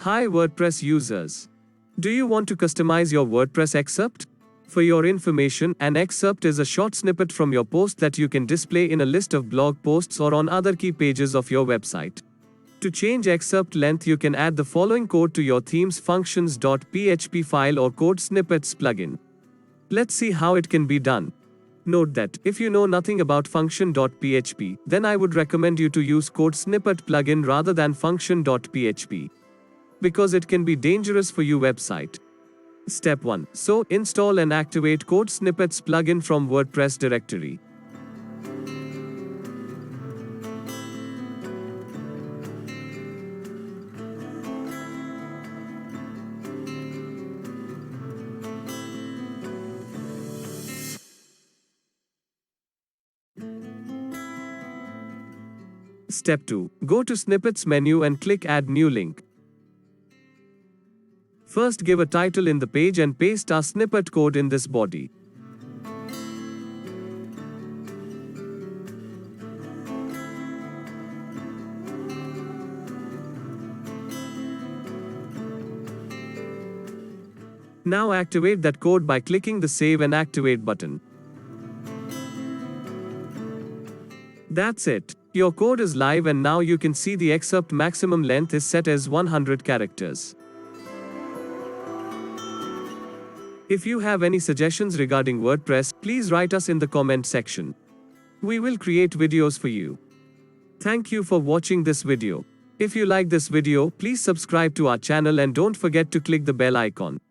Hi WordPress users. Do you want to customize your WordPress excerpt? For your information, an excerpt is a short snippet from your post that you can display in a list of blog posts or on other key pages of your website. To change excerpt length, you can add the following code to your theme's functions.php file or code snippets plugin. Let's see how it can be done. Note that, if you know nothing about function.php, then I would recommend you to use code snippet plugin rather than function.php. Because it can be dangerous for your website. Step 1. So, install and activate code snippets plugin from WordPress directory. Step 2. Go to Snippets menu and click Add New Link. First, give a title in the page and paste our snippet code in this body. Now activate that code by clicking the Save and Activate button. That's it. Your code is live and now you can see the excerpt maximum length is set as 100 characters. If you have any suggestions regarding WordPress, please write us in the comment section. We will create videos for you. Thank you for watching this video. If you like this video, please subscribe to our channel and don't forget to click the bell icon.